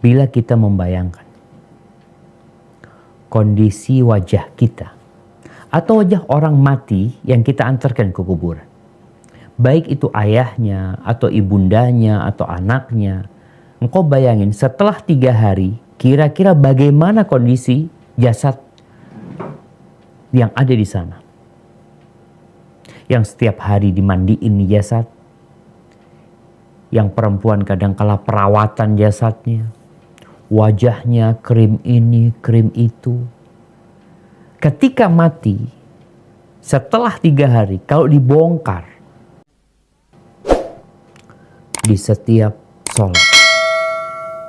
Bila kita membayangkan kondisi wajah kita atau wajah orang mati yang kita antarkan ke kuburan, baik itu ayahnya atau ibundanya atau anaknya, engkau bayangin setelah 3 hari kira-kira bagaimana kondisi jasad yang ada di sana, yang setiap hari dimandiin jasad, yang perempuan kadangkala perawatan jasadnya, wajahnya krim ini, krim itu. Ketika mati, setelah 3 hari, kalau dibongkar, di setiap sholat,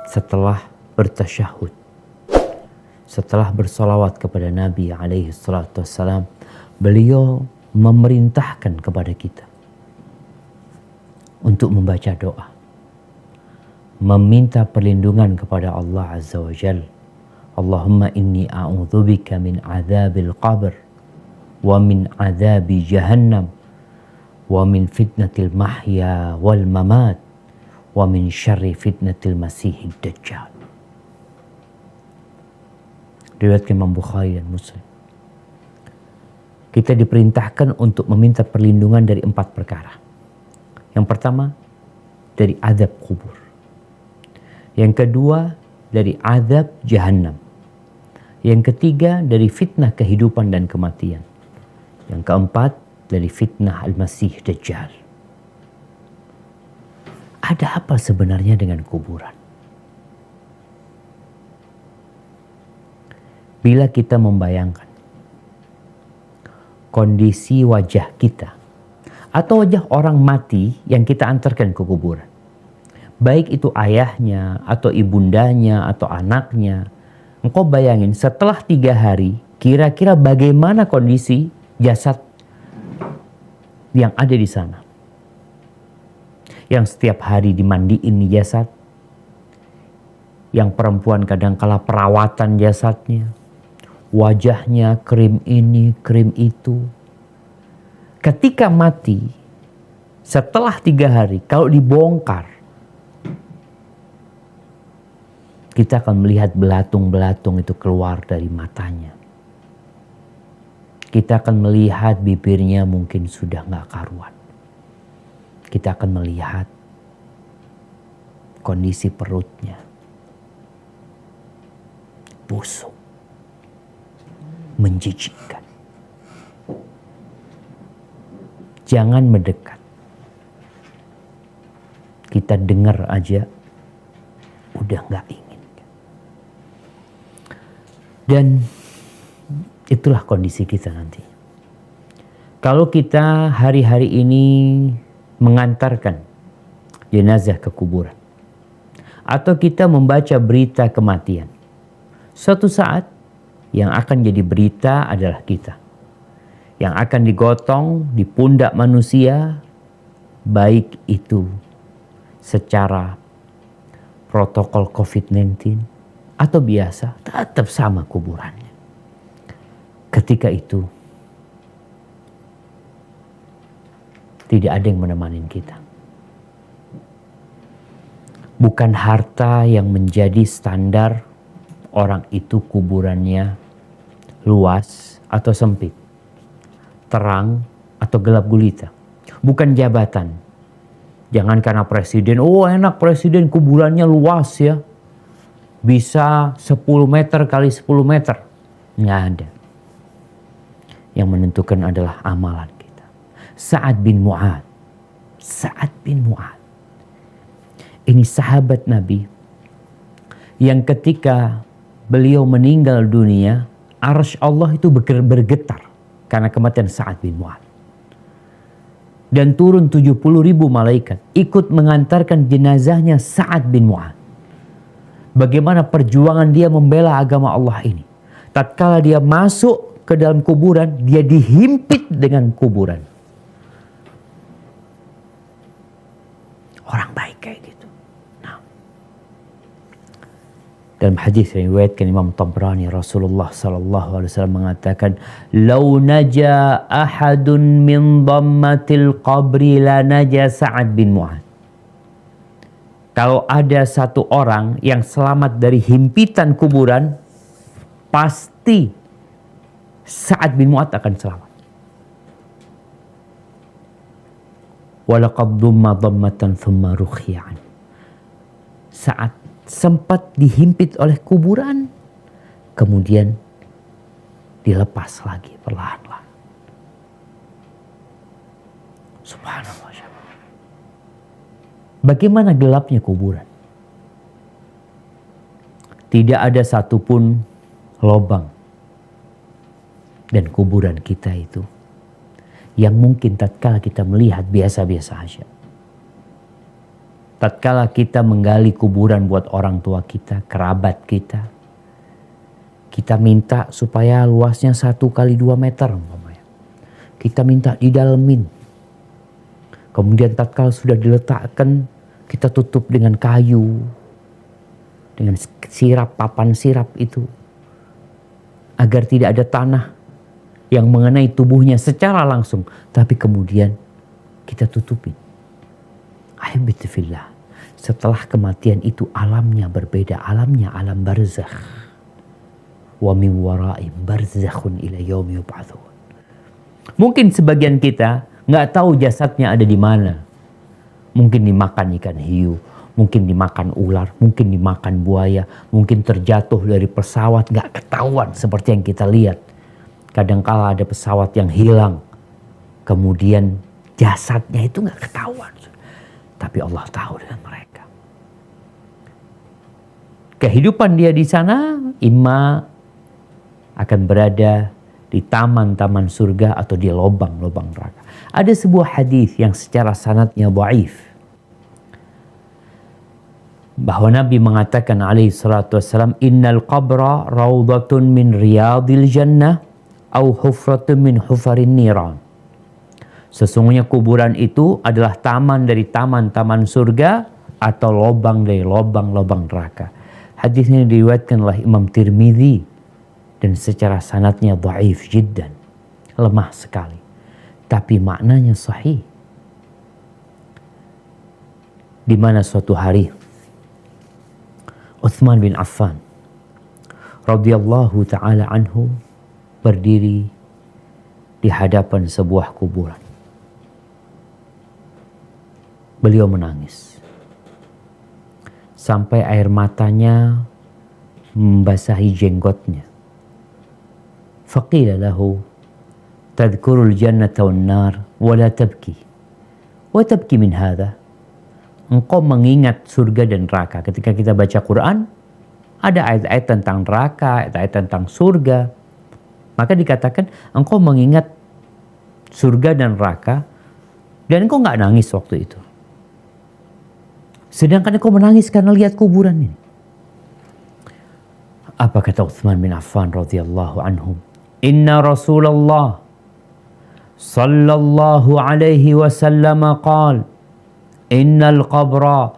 setelah bertasyahud, setelah bersolawat kepada Nabi SAW, beliau memerintahkan kepada kita untuk membaca doa, meminta perlindungan kepada Allah Azza wa Jal. Allahumma inni a'udzubika min adzabil qabr wa min adzabi jahannam wa min fitnatil mahya wal mamat wa min syarri fitnatil masihid dajjal. Riwayat Imam Bukhari dan Muslim. Kita diperintahkan untuk meminta perlindungan dari 4 perkara. Yang pertama, dari azab kubur. Yang kedua, dari azab jahannam. Yang ketiga, dari fitnah kehidupan dan kematian. Yang keempat, dari fitnah al-masih dajjal. Ada apa sebenarnya dengan kuburan? Bila kita membayangkan kondisi wajah kita atau wajah orang mati yang kita antarkan ke kuburan, baik itu ayahnya atau ibundanya atau anaknya, engkau bayangin setelah 3 hari kira-kira bagaimana kondisi jasad yang ada di sana, yang setiap hari dimandiin jasad, yang perempuan kadangkala perawatan jasadnya, wajahnya krim ini, krim itu. Ketika mati, setelah 3 hari, kalau dibongkar, kita akan melihat belatung-belatung itu keluar dari matanya. Kita akan melihat bibirnya mungkin sudah nggak karuan. Kita akan melihat kondisi perutnya busuk, menjijikkan. Jangan mendekat. Kita dengar aja udah nggak ingin. Dan itulah kondisi kita nanti. Kalau kita hari-hari ini mengantarkan jenazah ke kuburan, atau kita membaca berita kematian, suatu saat yang akan jadi berita adalah kita, yang akan digotong di pundak manusia, baik itu secara protokol COVID-19 atau biasa, tetap sama kuburannya. Ketika itu tidak ada yang menemani kita. Bukan harta yang menjadi standar orang itu kuburannya luas atau sempit, terang atau gelap gulita. Bukan jabatan. Jangan karena presiden, oh enak presiden kuburannya luas ya. Bisa 10 meter kali 10 meter. Nggak ada. Yang menentukan adalah amalan kita. Sa'ad bin Mu'ad. Sa'ad bin Mu'ad. Ini sahabat Nabi yang ketika beliau meninggal dunia, arsy Allah itu bergetar karena kematian Sa'ad bin Mu'ad. Dan turun 70.000 malaikat ikut mengantarkan jenazahnya Sa'ad bin Mu'ad. Bagaimana perjuangan dia membela agama Allah ini. Tatkala dia masuk ke dalam kuburan, dia dihimpit dengan kuburan. Orang baik kayak gitu. Nah, dalam hadis yang diriwayatkan Imam Tabrani, Rasulullah SAW mengatakan, "Lau naja ahadun min dhammatil qabri la naja Sa'ad bin Mu'ad." Kalau ada satu orang yang selamat dari himpitan kuburan, pasti Sa'ad bin Mu'adz akan selamat. Walaqad dhumma dhammatan thumma rukhiyan. Saat sempat dihimpit oleh kuburan, kemudian dilepas lagi perlahan-lahan. Subhanallah. Bagaimana gelapnya kuburan? Tidak ada satupun lubang dan kuburan kita itu yang mungkin tatkala kita melihat biasa-biasa saja. Tatkala kita menggali kuburan buat orang tua kita, kerabat kita, kita minta supaya luasnya 1 kali 2 meter. Kita minta didalemin. Kemudian tatkala sudah diletakkan, kita tutup dengan kayu, dengan sirap, papan sirap itu, agar tidak ada tanah yang mengenai tubuhnya secara langsung, tapi kemudian kita tutupin. Ahibati fillah, setelah kematian itu alamnya berbeda, alamnya alam barzakh. Wa min wara'i barzakhun ila yaumi yub'atsun. Mungkin sebagian kita nggak tahu jasadnya ada di mana. Mungkin dimakan ikan hiu, mungkin dimakan ular, mungkin dimakan buaya, mungkin terjatuh dari pesawat, nggak ketahuan seperti yang kita lihat. Kadangkala ada pesawat yang hilang, kemudian jasadnya itu nggak ketahuan. Tapi Allah tahu dengan mereka. Kehidupan dia di sana, imma akan berada di taman-taman surga atau di lubang-lubang neraka. Ada sebuah hadis yang secara sanadnya dhaif, bahwa Nabi mengatakan alaihi salatu wassalam, innal qabra raudhatun min riyadil jannah au hufratun min hufarin niran. Sesungguhnya kuburan itu adalah taman dari taman-taman surga atau lubang dari lubang-lubang neraka. Hadis ini diriwayatkan oleh Imam Tirmidzi dan secara sanadnya dhaif jiddan, lemah sekali. Tapi maknanya sahih. Di mana suatu hari Utsman bin Affan radhiyallahu taala anhu berdiri di hadapan sebuah kuburan. Beliau menangis sampai air matanya membasahi jenggotnya. Faqila lahu tadhkurul jannata wan nar wa la tabki. Wa tabki min hadha? Engkau mengingat surga dan neraka. Ketika kita baca Quran, ada ayat-ayat tentang neraka, ayat-ayat tentang surga. Maka dikatakan engkau mengingat surga dan neraka dan engkau nggak nangis waktu itu. Sedangkan engkau menangis karena lihat kuburan ini. Apa kata Utsman bin Affan radhiyallahu anhu? Inna Rasulullah sallallahu alaihi wasallam qala innal qabra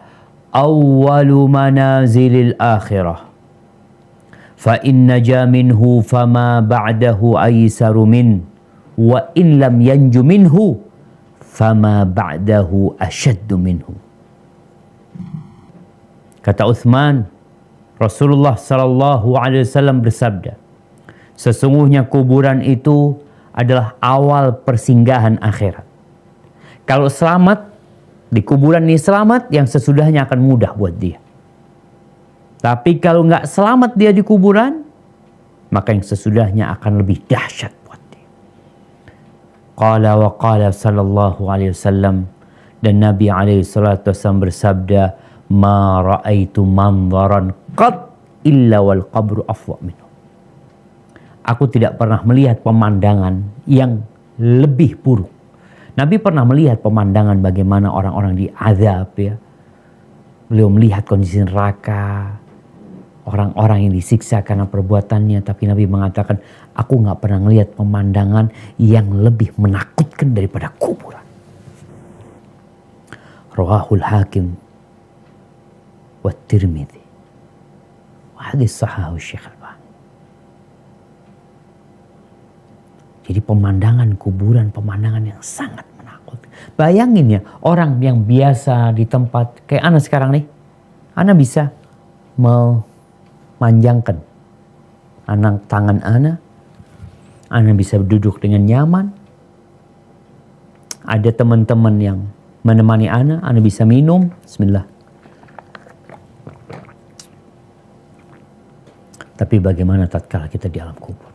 awwalu manazilil akhirah fa in naja minhu fama ba'dahu aysaru min wa in lam yanju minhu fama ba'dahu ashaddu minhu. Kata Utsman, Rasulullah sallallahu alaihi wasallam bersabda, sesungguhnya kuburan itu adalah awal persinggahan akhirat. Kalau selamat di kuburan ini selamat, yang sesudahnya akan mudah buat dia. Tapi kalau nggak selamat dia di kuburan, maka yang sesudahnya akan lebih dahsyat buat dia. Qala wa qala sallallahu alaihi wasallam, dan Nabi alaihi salatu wasallam bersabda, ma ra'aitu manzaran qat illa wal qabru afwa minhu. Aku tidak pernah melihat pemandangan yang lebih buruk. Nabi pernah melihat pemandangan bagaimana orang-orang diazab ya. Beliau melihat kondisi neraka, orang-orang yang disiksa karena perbuatannya. Tapi Nabi mengatakan, aku gak pernah melihat pemandangan yang lebih menakutkan daripada kuburan. Rawahul Hakim wa Tirmidzi. Wa hadis sahahu Syekh Albani. Jadi pemandangan kuburan, pemandangan yang sangat menakutkan. Bayangin ya, orang yang biasa di tempat kayak ana sekarang nih, Ana bisa memanjangkan tangan Ana bisa duduk dengan nyaman. Ada teman-teman yang menemani Ana bisa minum. Bismillah. Tapi bagaimana tatkala kita di alam kubur?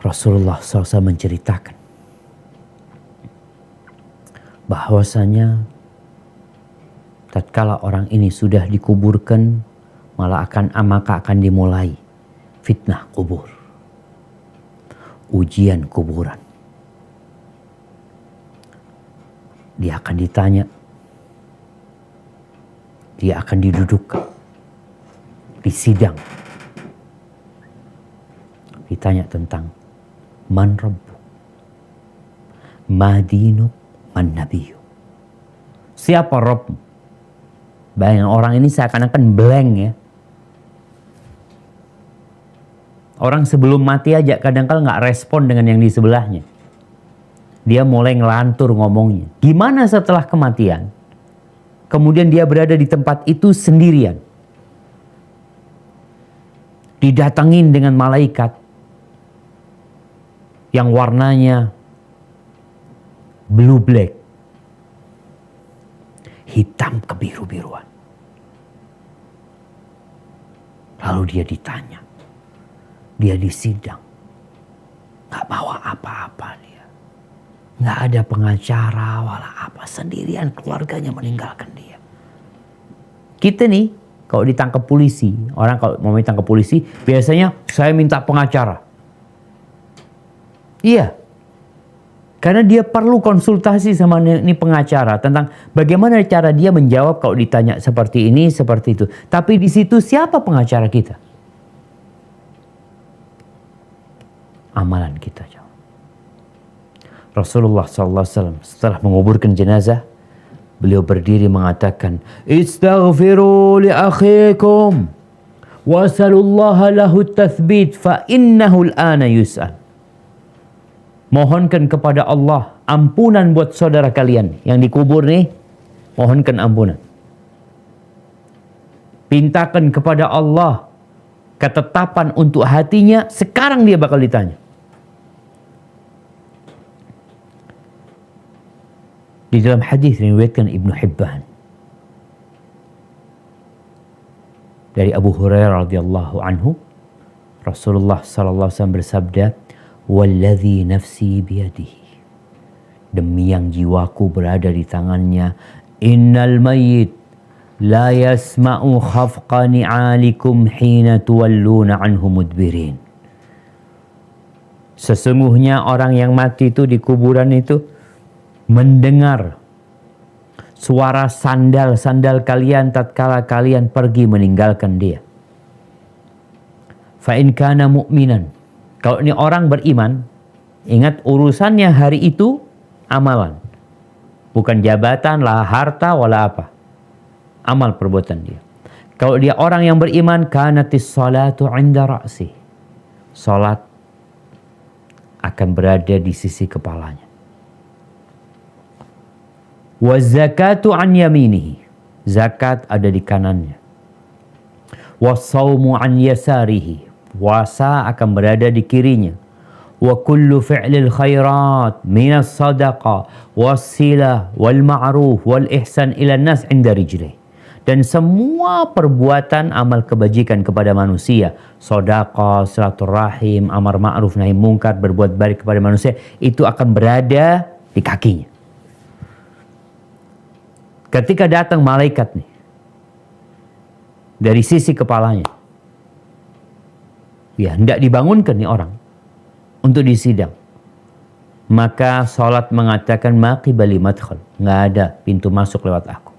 Rasulullah SAW menceritakan bahwasanya tatkala orang ini sudah dikuburkan, maka akan dimulai fitnah kubur, ujian kuburan. Dia akan ditanya, dia akan didudukkan, disidang, ditanya tentang man rabbuk, ma dinuk, man nabiyyu. Siapa Rabb? Bayangin orang ini seakan-akan blank ya. Orang sebelum mati aja kadang-kadang nggak respon dengan yang di sebelahnya. Dia mulai ngelantur ngomongnya. Gimana setelah kematian? Kemudian dia berada di tempat itu sendirian. Didatengin dengan malaikat yang warnanya blue black, hitam kebiru-biruan. Lalu dia ditanya, dia disidang, gak bawa apa-apa dia, gak ada pengacara wala apa, sendirian keluarganya meninggalkan dia. Kita nih kalau ditangkap polisi, orang kalau mau ditangkap polisi biasanya saya minta pengacara. Iya, karena dia perlu konsultasi sama ini pengacara tentang bagaimana cara dia menjawab kalau ditanya seperti ini, seperti itu. Tapi di situ siapa pengacara kita? Amalan kita. Rasulullah SAW setelah menguburkan jenazah, beliau berdiri mengatakan, "Istaghfiru li akhikum wasalullaha lahu tathbit fa innahu al-ana yus'al." Mohonkan kepada Allah ampunan buat saudara kalian yang dikubur nih. Mohonkan ampunan. Pintakan kepada Allah ketetapan untuk hatinya. Sekarang dia bakal ditanya. Di dalam hadis diriwayatkan Ibnu Hibban dari Abu Hurairah radhiyallahu anhu, Rasulullah sallallahu alaihi wasallam bersabda, "Walladzi nafsi biyadihi." Demi yang jiwaku berada di tangannya, innal mayyit la yasma'u khafqa ni'alikum hina tuwalluna anhu mudbirin. Sesungguhnya orang yang mati itu di kuburan itu mendengar suara sandal-sandal kalian tatkala kalian pergi meninggalkan dia. Fa in kana mu'minan. Kalau ini orang beriman, ingat urusannya hari itu amalan. Bukan jabatan lah, harta wala apa. Amal perbuatan dia. Kalau dia orang yang beriman, kanatis salatu 'inda ra'si. Salat akan berada di sisi kepalanya. Wa zakatu an yaminihi. Zakat ada di kanannya. Wa shaumu an yasarihi. Puasa akan berada di kirinya. Wa kullu fi'lil khairat minas sadaqah wassilah wal ma'ruf wal ihsan ila nas 'inda rijlih. Dan semua perbuatan amal kebajikan kepada manusia, sedekah, silaturahim, amar ma'ruf nahi mungkar, berbuat baik kepada manusia, itu akan berada di kakinya. Ketika datang malaikat nih dari sisi kepalanya, ya hendak dibangunkan nih orang untuk disidang, maka salat mengatakan maqibali madkhal, nggak ada pintu masuk lewat aku,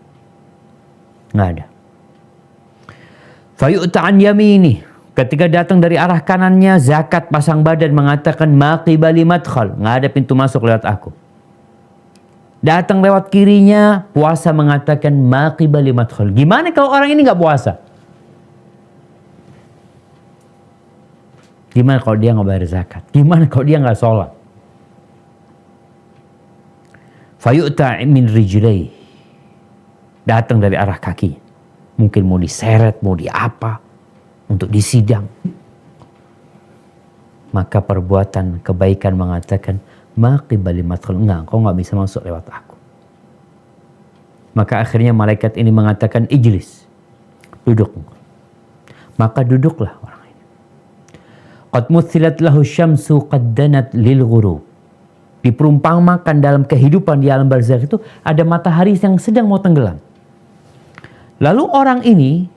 nggak ada. Fayu'ta an yamini, ketika datang dari arah kanannya, zakat pasang badan mengatakan maqibali madkhal, nggak ada pintu masuk lewat aku. Datang lewat kirinya, puasa mengatakan maqibali madkhal. Gimana kalau orang ini nggak puasa? Gimana kalau dia nggak bayar zakat? Gimana kalau dia nggak sholat? Fayu'ta min rijlai, datang dari arah kaki. Mungkin mau diseret, mau diapa, untuk disidang. Maka perbuatan kebaikan mengatakan, ma qibali madkhul, enggak, kau nggak bisa masuk lewat aku. Maka akhirnya malaikat ini mengatakan, ijlis, duduk. Maka duduklah orang ini. Qad muthilat lahu syamsu qad danat lil ghurub. Diperumpamakan dalam kehidupan di alam barzakh itu ada matahari yang sedang mau tenggelam. Lalu orang ini,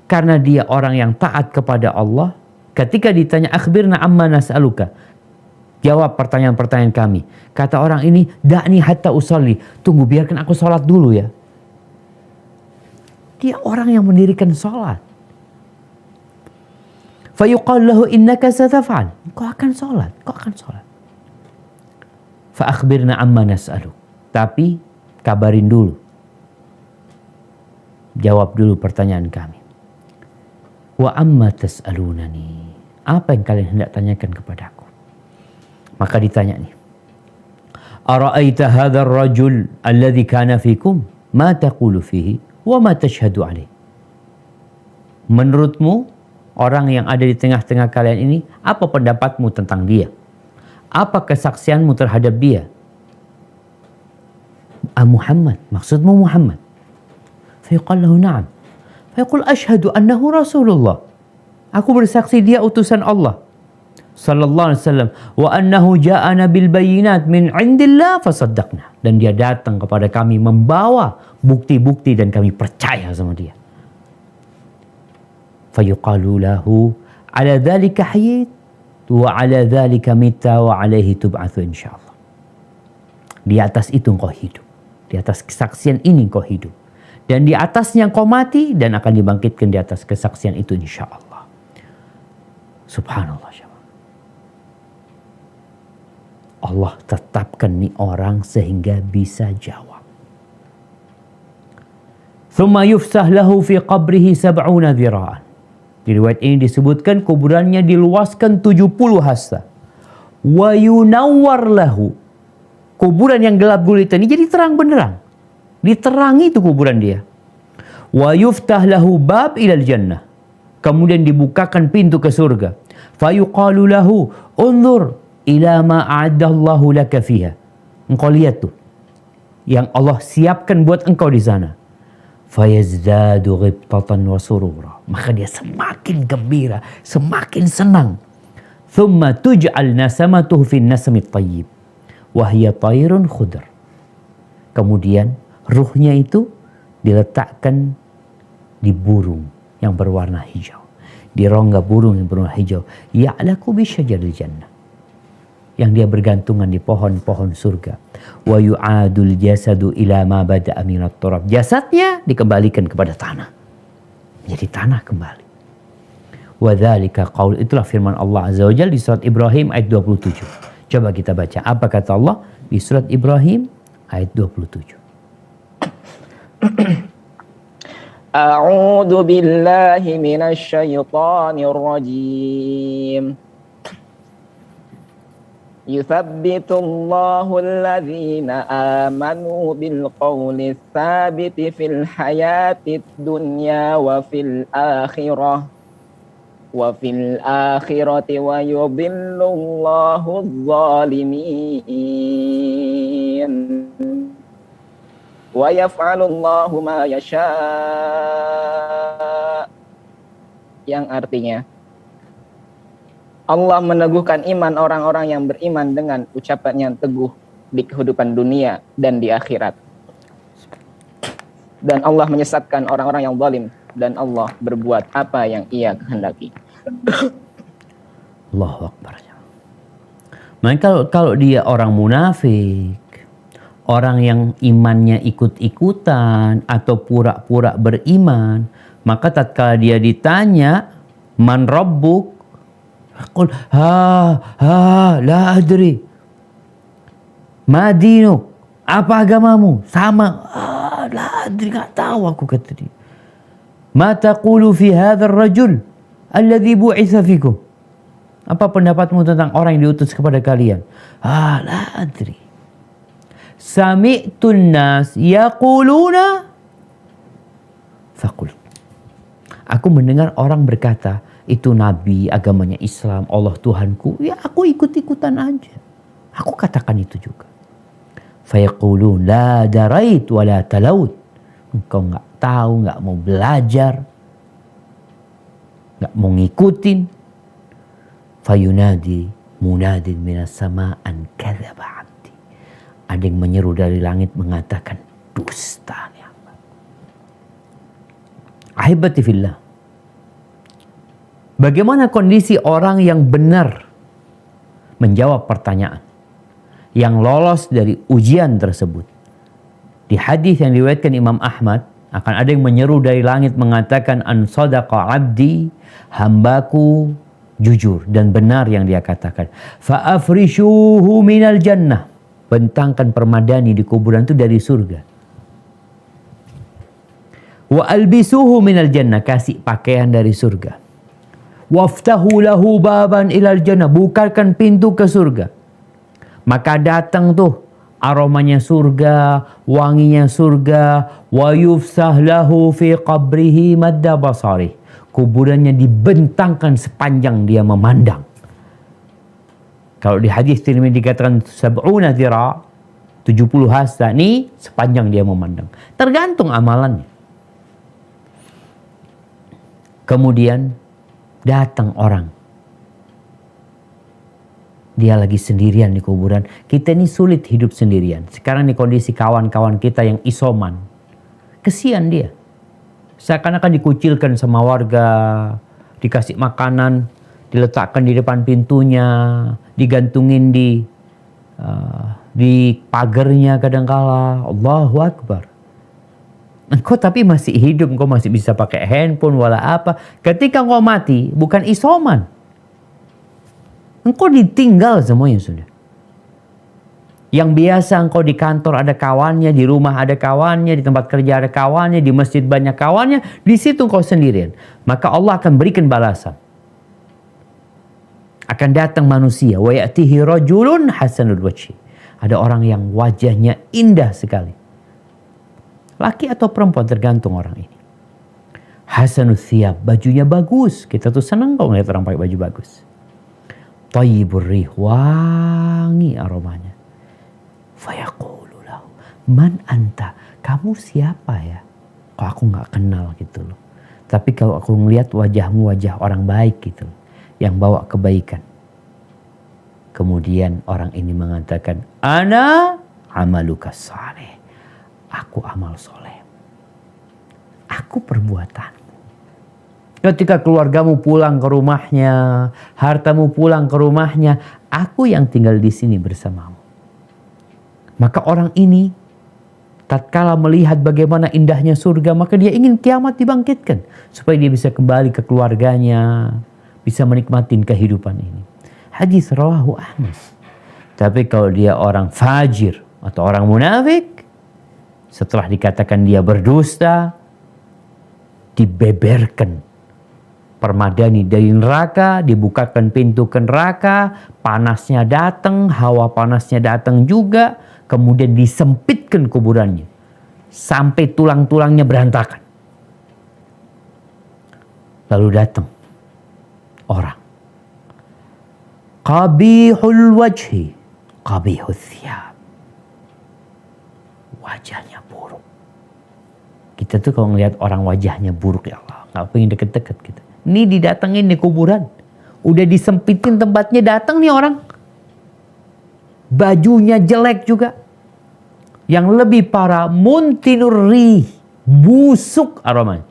karena dia orang yang taat kepada Allah, ketika ditanya akhbirna amma nas'aluka, jawab pertanyaan-pertanyaan kami. Kata orang ini, da'ni hatta usalli, tunggu biarkan aku sholat dulu ya. Dia orang yang mendirikan sholat. Fayuqal lahu innaka sataf'al, kau akan sholat, kau akan sholat. Fa akhbirna amma nas'aluk, tapi kabarin dulu, jawab dulu pertanyaan kami. Wa amma tas'alunani, apa yang kalian hendak tanyakan kepadaku? Maka ditanya nih, ara'aita hadzal rajul alladhi kana fikum ma taqulu fihi wa ma tashhadu alaih. Menurutmu orang yang ada di tengah-tengah kalian ini, apa pendapatmu tentang dia? Apa kesaksianmu terhadap dia? Muhammad, maksudmu Muhammad? Fayaqul lahu na'am. Fayaqul ashhadu annahu Rasulullah. Aku bersaksi dia utusan Allah sallallahu alaihi wasallam, wa annahu ja'ana bil bayyinat min indillah fasaddaqna. Dan dia datang kepada kami membawa bukti-bukti dan kami percaya sama dia. Fayuqalu lahu ala dzalika hayyit wa ala dzalika mitta wa alaihi tub'atsu insyaallah. Di atas itu engkau hidup. Di atas kesaksian ini engkau hidup. Dan di atasnya engkau mati dan akan dibangkitkan di atas kesaksian itu insyaallah. Subhanallah. Allah tetapkan nih orang sehingga bisa jawab. Thumma yufsah lahu fi qabrihi 70 dhira'an. Di riwayat ini disebutkan kuburannya diluaskan 70 hasta. Wa yunawwar lahu. Kuburan yang gelap gulita ini jadi terang benderang. Diterangi itu kuburan dia. Wa yuftah lahu bab ilal jannah. Kemudian dibukakan pintu ke surga. Fa yuqalu lahu unzur ila ma a'addallahu laka fiha. Engkau lihat tuh yang Allah siapkan buat engkau di sana. Fayazdadu ghibtatan wa surura. Maka dia semakin gembira, semakin senang. Thumma tuj'al nasamatuhu fin nasamit tayyib wa hiya tayrun khudr. Kemudian ruhnya itu diletakkan di burung yang berwarna hijau, di rongga burung yang berwarna hijau. Ya'laku bi syajaril jannah, yang dia bergantungan di pohon-pohon surga. Wa yu'adul jasadu ila ma bada'a minat turab. Jasadnya dikembalikan kepada tanah. Jadi tanah kembali. Wa dzalika qaul, itulah firman Allah Azza wa Jalla di surat Ibrahim ayat 27. Coba kita baca apa kata Allah di surat Ibrahim ayat 27. A'udzu billahi minasy syaithanir rajim. يثبت الله الذين آمنوا بالقول الثابت في الحياة الدنيا وفي الآخرة ويضل الله الظالمين ويفعل الله ما يشاء, yang artinya Allah meneguhkan iman orang-orang yang beriman dengan ucapan yang teguh di kehidupan dunia dan di akhirat. Dan Allah menyesatkan orang-orang yang zalim, dan Allah berbuat apa yang Ia kehendaki. Allahu Akbar. Maka kalau dia orang munafik, orang yang imannya ikut-ikutan atau pura-pura beriman, maka tatkala dia ditanya man rabbuk, qul la adri. Ma dinuk, apa agamamu? Sama, la adri, enggak tahu aku, kata dia. Ma taqulu fi hadzal rajul alladhi bu'itsa fikum. Apa pendapatmu tentang orang yang diutus kepada kalian? La adri. sami'tun nas yaquluna faqult. Aku mendengar orang berkata, itu nabi, agamanya Islam, Allah Tuhanku. Ya aku ikut-ikutan aja. Aku katakan itu juga. Fayaqulun la darait wa la talaut. Engkau nggak tahu, nggak mau belajar, nggak mau ngikutin. Fayunadi munadin minas sama'an kadzaba abdi. Ada yang menyeru dari langit mengatakan, dusta nih hamba. Ahibati fillah. Bagaimana kondisi orang yang benar menjawab pertanyaan, yang lolos dari ujian tersebut? Di hadis yang diriwayatkan Imam Ahmad, akan ada yang menyeru dari langit mengatakan, an sadaqa abdi, hambaku jujur dan benar yang dia katakan. Fa afrishuhu minal jannah. Bentangkan permadani di kuburan itu dari surga. Wa albisuhu minal jannah. Kasih pakaian dari surga. Waftahu lahu baban ilal jannah. Bukakan pintu ke surga. Maka datang tuh aromanya surga, wanginya surga. Wa yufsah lahu fi qabrihi madda basarih. Kuburannya dibentangkan sepanjang dia memandang. Kalau di hadis Tirmidzi dikatakan 70 dhira, 70 hasta, ini sepanjang dia memandang. Tergantung amalannya. Kemudian datang orang. Dia lagi sendirian di kuburan. Kita ini sulit hidup sendirian. Sekarang di kondisi kawan-kawan kita yang isoman. Kesian dia. Seakan-akan dikucilkan sama warga, dikasih makanan, diletakkan di depan pintunya, digantungin di pagarnya kadangkala. Allahu Akbar. Engkau tapi masih hidup, engkau masih bisa pakai handphone wala apa. Ketika engkau mati, bukan isoman. Engkau ditinggal semuanya sudah. Yang biasa engkau di kantor ada kawannya, di rumah ada kawannya, di tempat kerja ada kawannya, di masjid banyak kawannya, di situ engkau sendirian. Maka Allah akan berikan balasan. Akan datang manusia, wa ya'tihi rajulun hasanul wajhi. Ada orang yang wajahnya indah sekali. Laki atau perempuan tergantung orang ini. Hasanul thiyab, bajunya bagus. Kita tuh senang kalau ngeliat orang pakai baju bagus. Thayyibur rih, wangi aromanya. Fayaqulu lahu, man anta? Kamu siapa ya? Kok aku nggak kenal gitu loh. Tapi kalau aku ngelihat wajahmu wajah orang baik gitu loh, yang bawa kebaikan. Kemudian orang ini mengatakan, ana amaluka saleh. Aku amal soleh. Aku perbuatanmu. Ketika keluargamu pulang ke rumahnya, hartamu pulang ke rumahnya, aku yang tinggal di sini bersamamu. Maka orang ini tatkala melihat bagaimana indahnya surga, maka dia ingin kiamat dibangkitkan supaya dia bisa kembali ke keluarganya, bisa menikmati kehidupan ini. Hadis rawahu Ahmad. Tapi kalau dia orang fajir atau orang munafik, setelah dikatakan dia berdusta, dibeberkan permadani dari neraka, dibukakan pintu ke neraka, panasnya datang, hawa panasnya datang juga, kemudian disempitkan kuburannya sampai tulang-tulangnya berantakan. Lalu datang orang, qabihul wajhi, qabihul thiyab, wajahnya buruk. Kita tuh kalau ngelihat orang wajahnya buruk, ya Allah, nggak pengen deket-deket kita. Ini didatengin di kuburan, udah disempitin tempatnya, datang nih orang, bajunya jelek juga. Yang lebih parah, muntinur rih, busuk aromanya.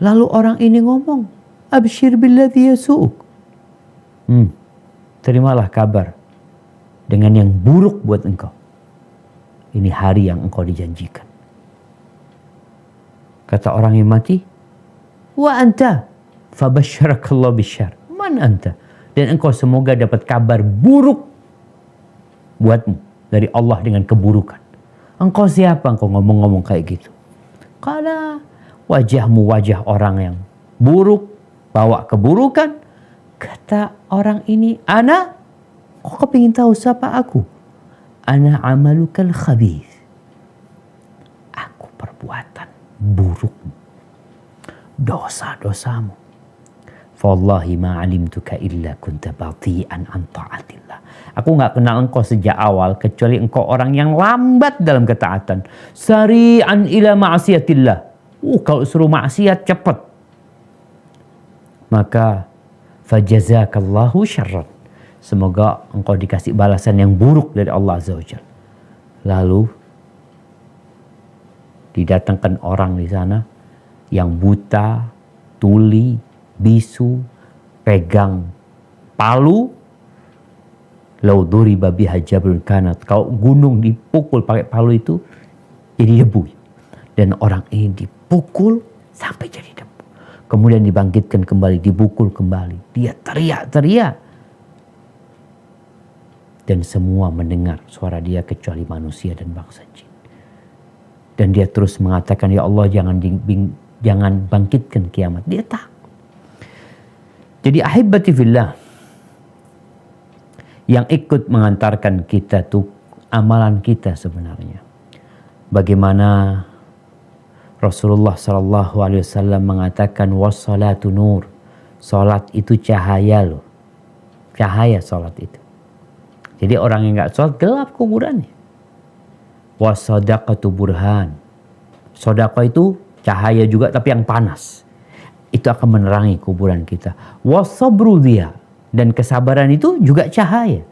Lalu orang ini ngomong, abshir billadhi yasu'uk. Terimalah kabar dengan yang buruk buat engkau. Ini hari yang engkau dijanjikan. Kata orang yang mati, wa anta fabasyarakallahu bisyar. Man anta? Dan engkau semoga dapat kabar buruk buatmu dari Allah dengan keburukan. Engkau siapa engkau ngomong-ngomong kayak gitu? Karena wajahmu wajah orang yang buruk, bawa keburukan. Kata orang ini, ana Kau kepingin tahu siapa aku? Ana amalukal khabith. Aku perbuatan burukmu, dosa-dosamu. Fawallahi ma alimtuka illa kunta bati'an an ta'atillah. Aku nggak kenal engkau sejak awal kecuali engkau orang yang lambat dalam ketaatan. Sari'an ila ma'asiyatillah. Kalau suruh maksiat cepat. Maka fajazakallahu syarran. Semoga engkau dikasih balasan yang buruk dari Allah Azza wa Jalla. Lalu didatangkan orang di sana yang buta, tuli, bisu, pegang palu. Lau duriba biha jabrun kanat. Kalau gunung dipukul pakai palu itu jadi debu. Dan orang ini dipukul sampai jadi debu. Kemudian dibangkitkan kembali, dipukul kembali. Dia teriak-teriak. Dan semua mendengar suara dia kecuali manusia dan bangsa jin. Dan dia terus mengatakan, ya Allah jangan bangkitkan kiamat. Dia takut. Jadi ahibati fillah, yang ikut mengantarkan kita tuh amalan kita sebenarnya. Bagaimana Rasulullah SAW mengatakan wassalatu nur. Salat itu cahaya loh. Cahaya salat itu. Jadi orang yang gak sholat gelap kuburannya. Wasadaqatu burhan. Sodaqah itu cahaya juga tapi yang panas. Itu akan menerangi kuburan kita. Wasabru dia. Dan kesabaran itu juga cahaya.